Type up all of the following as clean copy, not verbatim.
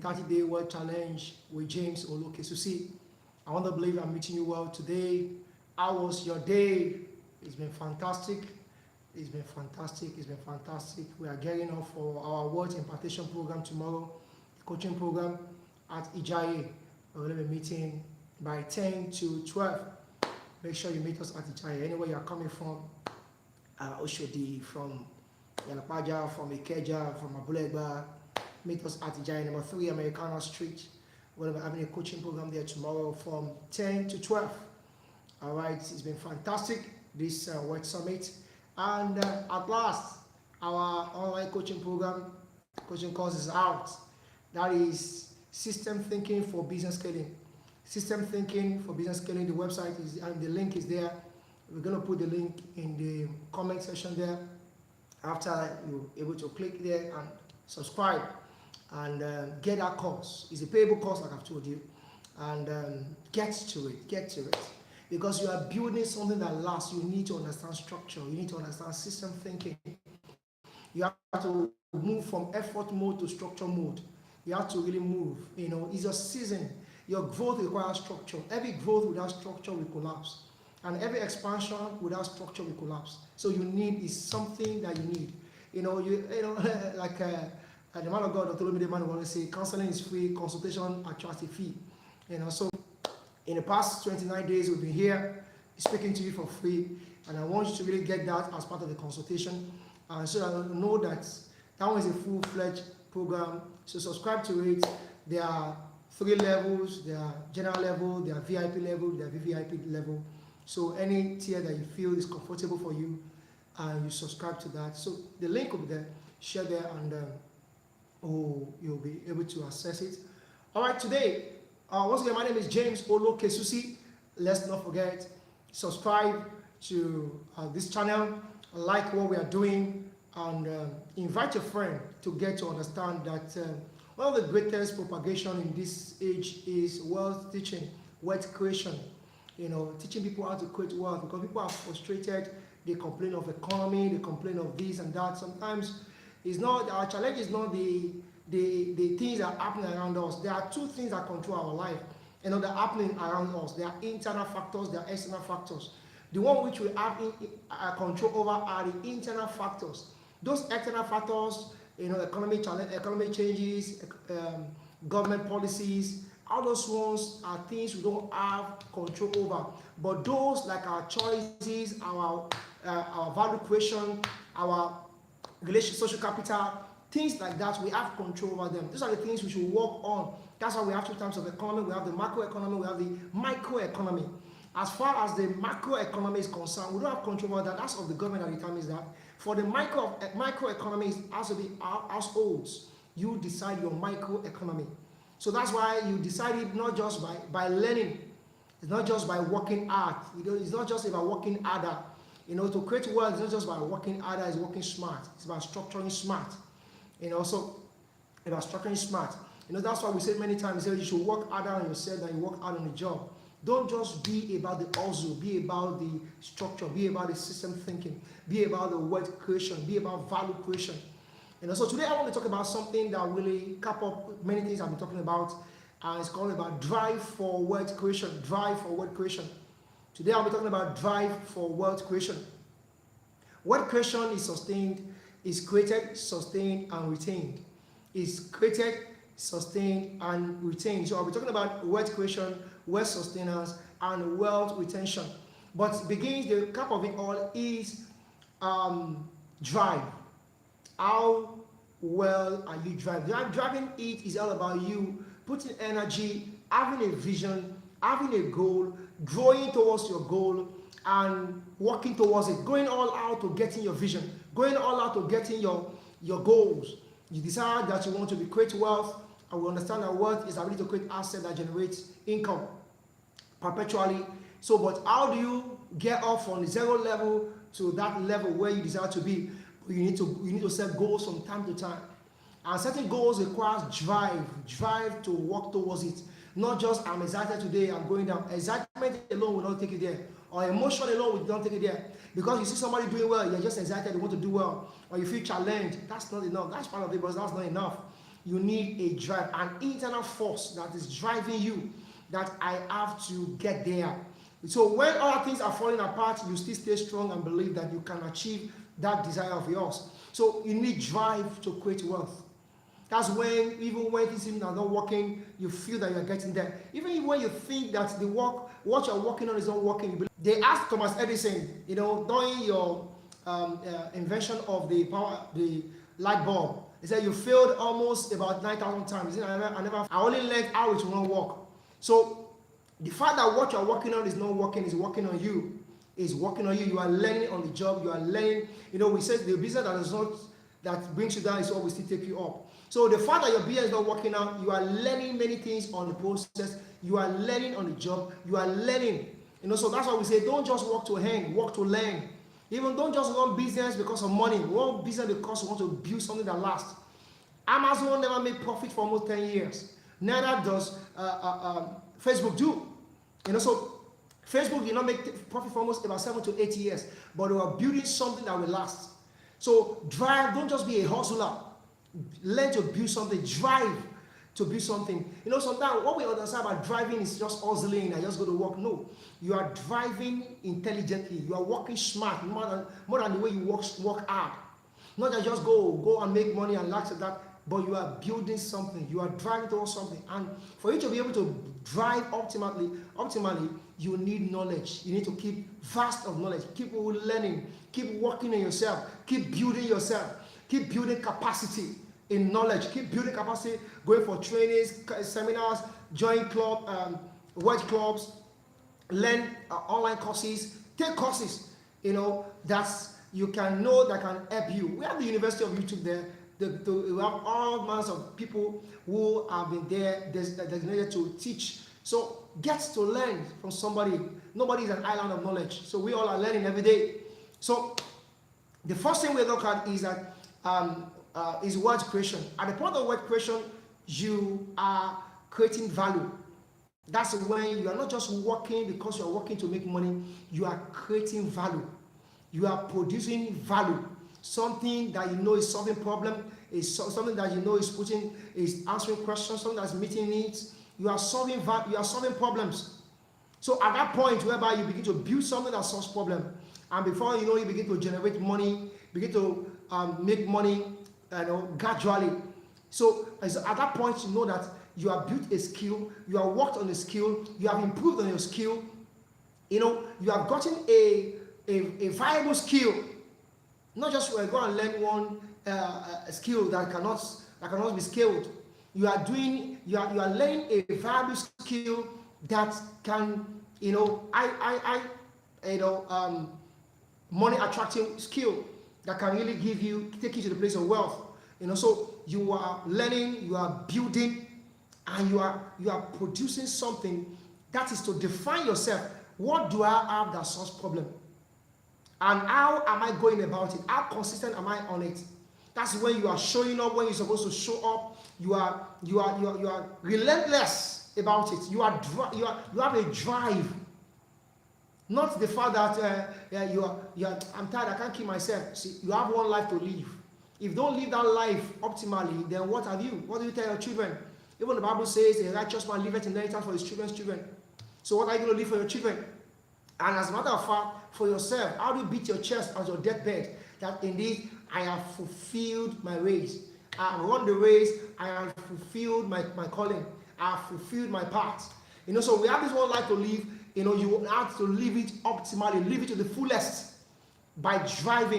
30-day word challenge with James Olokesusi. I want to believe I'm meeting you well today. How was your day? It's been fantastic. It's been fantastic. It's been fantastic. We are getting off for our words impartation program tomorrow, coaching program at Ijaye. We're going to be meeting by 10 to 12. Make sure you meet us at Ijaye. Anywhere you are coming from, Oshodi, from Yalapaja, from Ikeja, from Abulegba, meet us at Ijaye, number 3 Americana Street. We're going to be having a coaching program there tomorrow from 10 to 12. All right, it's been fantastic, this Word Summit. And at last, our online coaching program, coaching course is out. That is System Thinking for Business Scaling. System Thinking for Business Scaling, the website is, and the link is there. We're going to put the link in the comment section there. After you're able to click there and subscribe and get that course. It's a payable course, like I've told you. And get to it. Because you are building something that lasts, you need to understand structure. You need to understand system thinking. You have to move from effort mode to structure mode. You have to really move. You know, it's a season. Your growth requires structure. Every growth without structure will collapse. And every expansion without structure will collapse. So you need is something that you need. You know, like the man of God told me, the man of God say, counseling is free, consultation attracts a fee. You know, so in the past 29 days we've been here speaking to you for free, and I want you to really get that as part of the consultation, so that you know that that one is a full-fledged program. So subscribe to it. There are 3 levels. There are general level, there are VIP level, there are VVIP level. So any tier that you feel is comfortable for you, you subscribe to that. So the link will be there. Share there, and you'll be able to access it. All right, today, once again, my name is James Olokesusi. Let's not forget, subscribe to this channel, like what we are doing, and invite your friend to get to understand that one of the greatest propagation in this age is wealth teaching, wealth creation. You know, teaching people how to create wealth, because people are frustrated. They complain of economy, they complain of this and that. Sometimes it's not, our challenge is not the things that are happening around us. There are 2 things that control our life, you know, that are happening around us. There are internal factors, there are external factors. The one which we have control over are the internal factors. Those external factors, you know, economic changes, government policies, all those ones are things we don't have control over. But those, like our choices, our value creation, our social capital, things like that, we have control over them. These are the things we should work on. That's why we have 2 types of economy. We have the macroeconomy, we have the microeconomy. As far as the macroeconomy is concerned, we don't have control over that. That's of the government that determines that. For the microeconomy, it has to be households. You decide your microeconomy. So that's why you decide it not just by learning. It's not just by working hard. It's not just about working harder. You know, to create wealth, it's not just by working harder, it's working smart. It's about structuring smart. You know, so about structuring smart. You know, that's why we say many times, you should work harder on yourself than you work hard on the job. Don't just be about the hustle, be about the structure, be about the system thinking, be about the wealth creation, be about value creation. You know, so today I want to talk about something that really cap up many things I've been talking about, and it's called about drive for wealth creation. Drive for wealth creation. Today I'll be talking about drive for wealth creation. Wealth creation is sustained, is created, sustained, and retained. Is created, sustained, and retained. So I'll be talking about wealth creation, wealth sustenance, and wealth retention. But begins, the cap of it all is drive. How well are you driving? Driving it is all about you putting energy, having a vision, having a goal, growing towards your goal, and working towards it, going all out to getting your vision, going all out to getting your goals. You decide that you want to create wealth, and we understand that wealth is the ability to create assets that generates income perpetually. So, but how do you get off from the 0 level to that level where you desire to be? You need to set goals from time to time. And setting goals requires drive to work towards it. Not just I'm excited today, I'm going down. Excitement alone will not take you there. Or emotion alone will not take you there. Because you see somebody doing well, you're just excited, you want to do well. Or you feel challenged. That's not enough. That's part of it, but that's not enough. You need a drive, an internal force that is driving you, that I have to get there. So when other things are falling apart, you still stay strong and believe that you can achieve that desire of yours. So you need drive to create wealth. That's when, even when things are not working, you feel that you're getting there. Even when you think that the work, what you're working on is not working. They asked Thomas Edison, during your invention of the light bulb, he said you failed almost about 9,000 times. I only learned how it will not work. So the fact that what you're working on is not working, is working on you. Is working on you. You are learning on the job. You are learning. We said the business that is not, that brings you down is what will still take you up. So the fact that your business is not working out, you are learning many things on the process. You are learning on the job. You are learning. So that's why we say don't just work to earn, work to learn. Even don't just run business because of money. Run business because you want to build something that lasts. Amazon never made profit for almost 10 years. Neither does Facebook do. So Facebook did not make profit for almost about 7 to 8 years, but they were building something that will last. So drive, don't just be a hustler. Learn to build something. Drive to build something. Sometimes what we understand about driving is just hustling and just go to work. No, you are driving intelligently. You are working smart, more than the way you work hard. Not that just go and make money and lack of that, but you are building something. You are driving towards something. And for you to be able to drive optimally, you need knowledge. You need to keep vast of knowledge. Keep learning. Keep working on yourself. Keep building yourself. Keep building capacity in knowledge. Keep building capacity, going for trainings, seminars, join word clubs, learn online courses, take courses, that's you can know that can help you. We have the University of YouTube there. We have all kinds of people who have been there designated to teach. So get to learn from somebody. Nobody is an island of knowledge. So we all are learning every day. So the first thing we look at is that is word creation. At the point of word creation, you are creating value. That's when you are not just working because you are working to make money. You are creating value. You are producing value. Something that is solving problem, is something that is answering questions, something that's meeting needs. You are solving value. You are solving problems. So at that point, whereby you begin to build something that solves problem, and before you know, you begin to generate money, begin to make money, gradually. So at that point, you know that you have built a skill, you have worked on a skill, you have improved on your skill. You have gotten a viable skill. Not just go and learn one skill that cannot be scaled. You are learning a valuable skill that can, money attracting skill that can really take you to the place of wealth. So you are learning, you are building, and you are producing something that is to define yourself. What do I have that solves problem? And how am I going about it? How consistent am I on it? That's when you are showing up when you're supposed to show up. You are relentless about it. You have a drive. Not the fact that I'm tired, I can't keep myself. See, you have one life to live. If you don't live that life optimally, then what have you? What do you tell your children? Even the Bible says a righteous man liveth inheritance for his children's children. So what are you going to leave for your children? And as a matter of fact, for yourself, how do you beat your chest on your deathbed that indeed I have fulfilled my race? I have run the race, I have fulfilled my calling, I have fulfilled my part. So we have this one life to live. You have to live it optimally, live it to the fullest by drive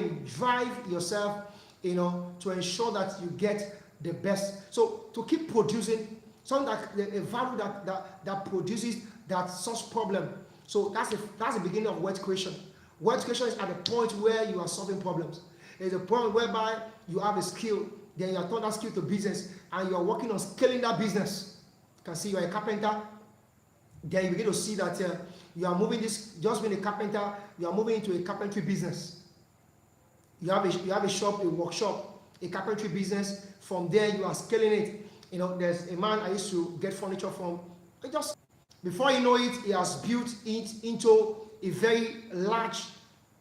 yourself, to ensure that you get the best. So to keep producing something a value that produces, that solves problem. So that's the beginning of wealth creation. Wealth creation is at the point where you are solving problems. It's a point whereby you have a skill, then you have turned that skill to business, and you are working on scaling that business. You can see you are a carpenter. Then you begin to see that you are moving this, just being a carpenter, you are moving into a carpentry business. You have a shop, a workshop, a carpentry business. From there, you are scaling it. There's a man I used to get furniture from. Before you know it, he has built it into a very large,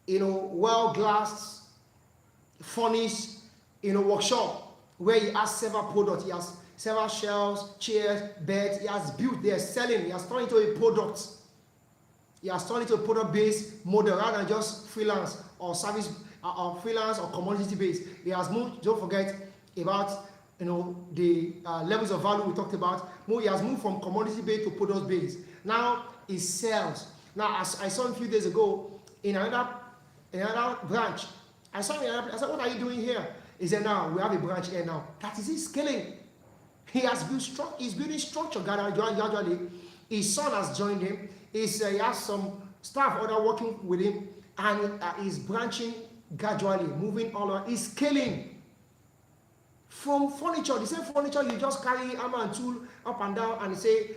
well-glassed, furnished, workshop. where he has several products. He has several shelves, chairs, beds. He has built there, selling. He has turned into a product. He has turned into a product-based model rather than just freelance or service or freelance or commodity-based. He has moved. Don't forget about the levels of value we talked about. He has moved from commodity-based to product-based. Now he sells. Now, as I saw a few days ago in another branch, I saw him in another place. I said, "What are you doing here?" He said, "Now we have a branch here now." That is his scaling. He has built he's building structure gradually. His son has joined him. He has some staff other working with him, and he's branching gradually, moving all around. He's scaling. From furniture, the same furniture you just carry hammer and tool up and down and say,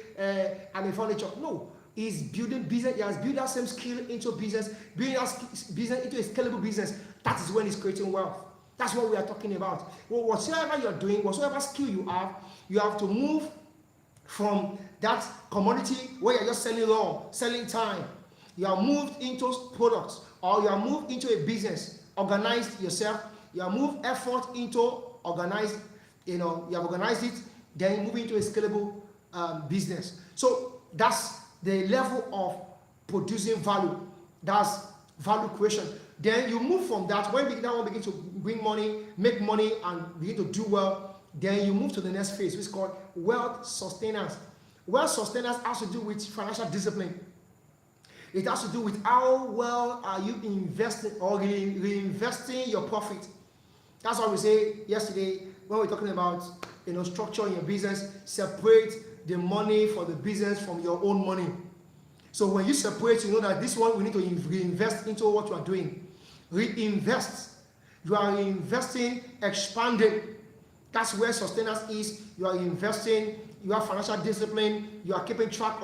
I'm a furniture. No, he's building business. He has built that same skill into business, building that business into a scalable business. That is when he's creating wealth. That's what we are talking about. Well, whatsoever you're doing, whatsoever skill you have to move from that commodity where you're just selling raw, selling time. You are moved into products, or you are moved into a business, organized yourself. You are moved effort into organized, you have organized it, then move into a scalable business. So that's the level of producing value. That's value creation. Then you move from that. When that one begins to bring money, make money, and begin to do well, then you move to the next phase, which is called wealth sustenance. Wealth sustenance has to do with financial discipline. It has to do with how well are you investing or reinvesting your profit. That's why we say yesterday when we're talking about structure in your business, separate the money for the business from your own money. So when you separate, you know that this one we need to reinvest into what you are doing. Reinvest. You are reinvesting, expanding. That's where sustenance is. You are investing. You have financial discipline. You are keeping track of